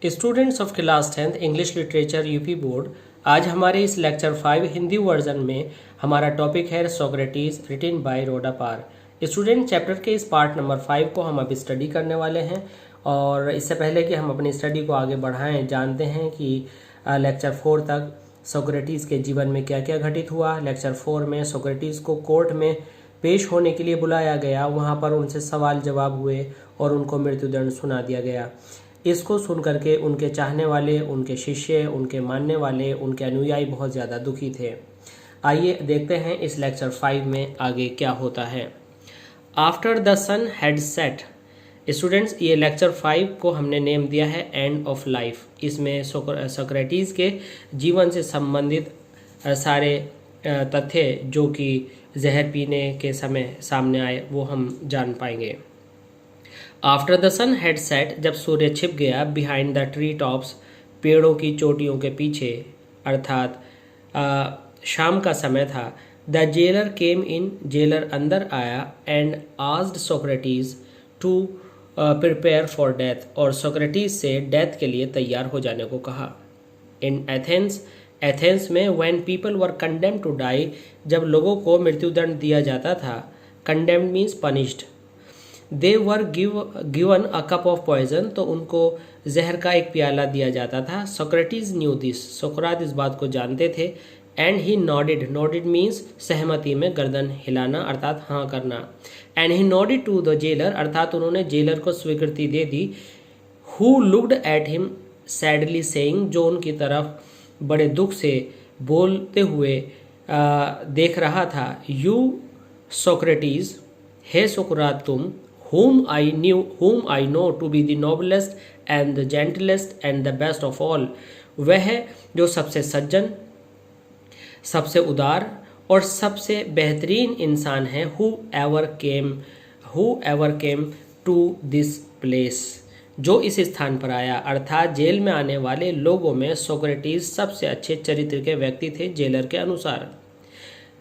Students of class 10th English literature UP board, आज हमारे इस लेक्चर 5 हिंदी वर्जन में हमारा टॉपिक है Socrates written by Rhoda Power. Student, chapter के इस पार्ट नंबर 5 को हम अभी स्टडी करने वाले हैं। और इससे पहले कि हम अपनी स्टडी को आगे बढ़ाएं, जानते हैं कि लेक्चर 4 तक सोक्रेटिस के जीवन में क्या क्या घटित हुआ। लेक्चर 4 में सोक्रेटिस को कोर्ट में पेश होने के लिए बुलाया गया, वहाँ पर उनसे सवाल जवाब हुए और उनको मृत्युदंड सुना दिया गया। इसको सुन करके उनके चाहने वाले, उनके शिष्य, उनके मानने वाले, उनके अनुयायी बहुत ज़्यादा दुखी थे। आइए देखते हैं इस लेक्चर 5 में आगे क्या होता है। After the sun had set, students ये लेक्चर 5 को हमने नेम दिया है एंड ऑफ लाइफ। इसमें सोक्रेटिस के जीवन से संबंधित सारे तथ्य जो कि जहर पीने के समय सामने आए वो हम जान पाएंगे। After the sun had set, जब सूर्य छिप गया, बिहाइंड द ट्री टॉप्स, पेड़ों की चोटियों के पीछे, अर्थात शाम का समय था। The jailer came in, jailer अंदर आया, and asked Socrates to prepare for death, और सोक्रेटिस से डेथ के लिए तैयार हो जाने को कहा। इन एथेंस, एथेंस में when people were condemned to die, जब लोगों को मृत्युदंड दिया जाता था, condemned means punished, they were given a cup of poison, तो उनको जहर का एक प्याला दिया जाता था। सोक्रेटिस न्यू दिस, सोक्रात इस बात को जानते थे। एंड ही नॉडिड, नॉडिड मीन्स सहमति में गर्दन हिलाना अर्थात हाँ करना। And he nodded to the jailer, अर्थात उन्होंने जेलर को स्वीकृति दे दी। Who looked at him sadly saying, जो उनकी तरफ बड़े दुख से बोलते हुए देख रहा था। यू सोक्रेटिस, हे सोक्रात तुम, whom I know to be the noblest and the gentlest and the best of all, वह जो सबसे सज्जन, सबसे उदार और सबसे बेहतरीन इंसान है। who ever came to this place, जो इस स्थान पर आया, अर्थात जेल में आने वाले लोगों में सोक्रेटिस सबसे अच्छे चरित्र के व्यक्ति थे जेलर के अनुसार।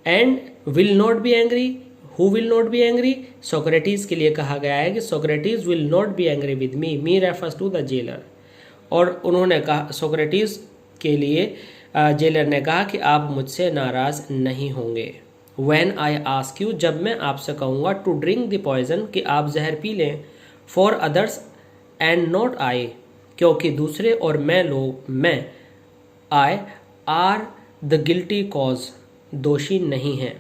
And will not be angry, who will not be angry, Socrates के लिए कहा गया है कि Socrates will not be angry with me, me refers to the jailer. और उन्होंने कहा, सोक्रेटिस के लिए जेलर ने कहा कि आप मुझसे नाराज नहीं होंगे। व्हेन आई आस्क यू, जब मैं आपसे कहूँगा, टू ड्रिंक द पॉइजन, कि आप जहर पी लें, for others and not I, क्योंकि दूसरे और मैं I R the guilty cause, दोषी नहीं है।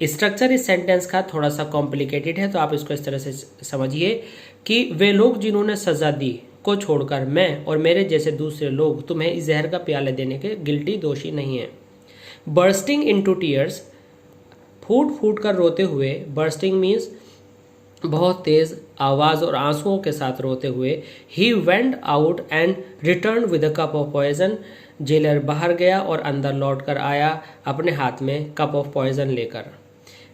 स्ट्रक्चर इस सेंटेंस का थोड़ा सा कॉम्प्लिकेटेड है, तो आप इसको इस तरह से समझिए कि वे लोग जिन्होंने सजा दी को छोड़कर मैं और मेरे जैसे दूसरे लोग तुम्हें इस जहर का प्याला देने के गिल्टी, दोषी नहीं है। बर्स्टिंग इनटू टीयर्स, फूट फूट कर रोते हुए, बर्स्टिंग मीन्स बहुत तेज आवाज और आंसुओं के साथ रोते हुए। He went out and return with a cup of poison, jailer बाहर गया और अंदर लौट कर आया अपने हाथ में कप ऑफ पॉइजन लेकर।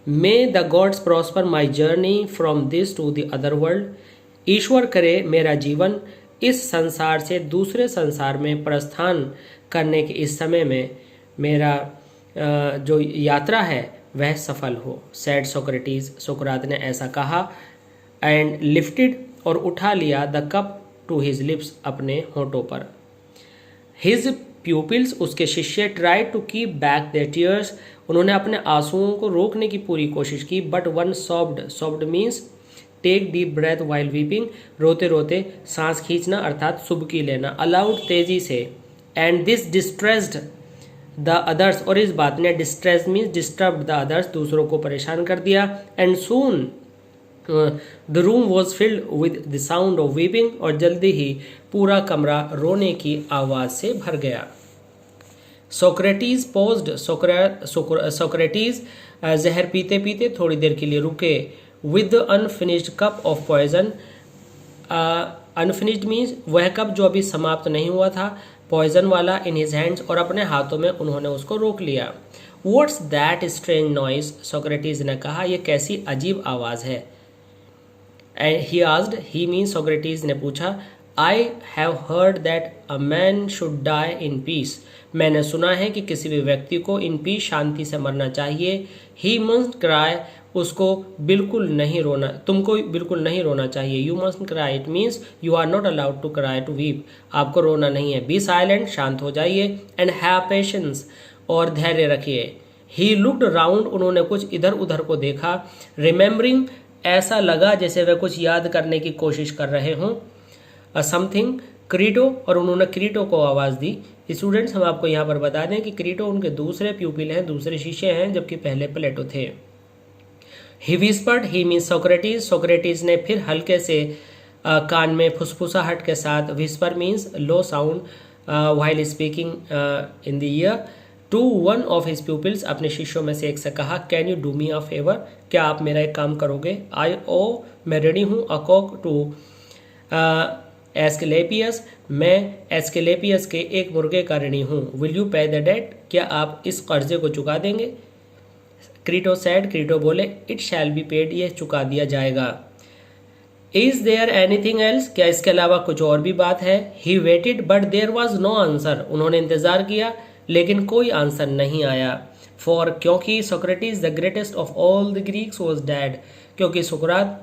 May the gods prosper my journey from this to the other world, ईश्वर करे मेरा जीवन इस संसार से दूसरे संसार में प्रस्थान करने के इस समय में मेरा जो यात्रा है वह सफल हो। सैड सोक्रेटिस, सोक्रात ने ऐसा कहा। एंड लिफ्टेड, और उठा लिया, the cup to his lips, अपने होठों पर। हिज प्यूपिल्स, उसके शिष्य, try to keep back their tears, उन्होंने अपने आंसुओं को रोकने की पूरी कोशिश की। But one sobbed, sobbed means take deep breath while weeping, रोते रोते सांस खींचना अर्थात सुबकी लेना, अलाउड, तेजी से। And this distressed the others, और इस बात ने, distress means disturb the others, दूसरों को परेशान कर दिया। And soon the room was filled with the sound of weeping, और जल्दी ही पूरा कमरा रोने की आवाज से भर गया। सोक्रेटिस पॉज्ड, सोक्रेटिस जहर पीते पीते थोड़ी देर के लिए रुके। With unfinished cup of poison, unfinished means वह कप जो अभी समाप्त नहीं हुआ था, पॉइजन वाला, इन हिज हैंड्स, और अपने हाथों में उन्होंने उसको रोक लिया। What's that strange noise, Socrates ने कहा, यह कैसी अजीब आवाज है। And he asked, he means Socrates ने पूछा, I have heard that a man should die in peace, मैंने सुना है कि किसी भी व्यक्ति को इन पीस, शांति से मरना चाहिए। ही मस्ट क्राई, उसको बिल्कुल नहीं रोना, तुमको बिल्कुल नहीं रोना चाहिए। You must cry, it means you are not allowed to cry, to weep, आपको रोना नहीं है। बी साइलेंट, शांत हो जाइए। एंड हैव पेशेंस, और धैर्य रखिए। ही लुक्ड राउंड, उन्होंने कुछ इधर उधर को देखा। रिमेंबरिंग, ऐसा लगा जैसे वे कुछ याद करने की कोशिश कर रहे हों। समथिंग, क्रीटो, और उन्होंने क्रीटो को आवाज़ दी। स्टूडेंट्स, हम आपको यहाँ पर बता दें कि क्रीटो उनके दूसरे प्यूपिल हैं, दूसरे शिष्य हैं, जबकि पहले प्लेटो थे। He whispered, he means Socrates, Socrates ने फिर हल्के से कान में फुसफुसाहट के साथ, whisper means low sound while speaking in the ear, to one of his pupils, अपने शिष्यों में से एक से कहा, can you do me a favour, क्या आप मेरा एक काम करोगे। आई ओ, मैं रेडी हूँ। अकॉक टू एस्केलेपियस, मैं एस्केलेपियस के एक मुर्गे का ऋणी हूँ। विल यू पे द डेट, क्या आप इस कर्जे को चुका देंगे। क्रीटो सैड, क्रीटो बोले, इट शैल बी पेड, ये चुका दिया जाएगा। इज देयर एनीथिंग एल्स, क्या इसके अलावा कुछ और भी बात है। He waited but there was no answer, उन्होंने इंतजार किया लेकिन कोई आंसर नहीं आया। फॉर, क्योंकि Socrates the greatest of all the Greeks was dead, क्योंकि सुकरात,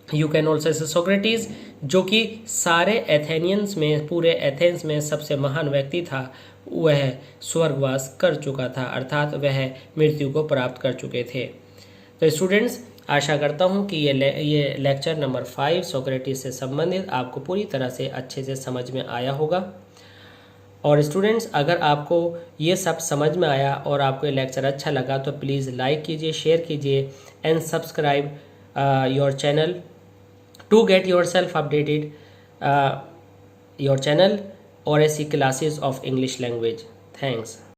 you can also say Socrates, जो कि सारे एथेनियंस में, पूरे एथेंस में सबसे महान व्यक्ति था, वह स्वर्गवास कर चुका था, अर्थात वह मृत्यु को प्राप्त कर चुके थे। तो स्टूडेंट्स, आशा करता हूँ कि ये लेक्चर नंबर 5 सोक्रेटिस से संबंधित आपको पूरी तरह से अच्छे से समझ में आया होगा। और स्टूडेंट्स, अगर आपको ये सब समझ में आया और आपको ये लेक्चर अच्छा लगा तो प्लीज़ लाइक कीजिए, शेयर कीजिए and subscribe your channel to get yourself updated your channel और ऐसी classes of English language. Thanks.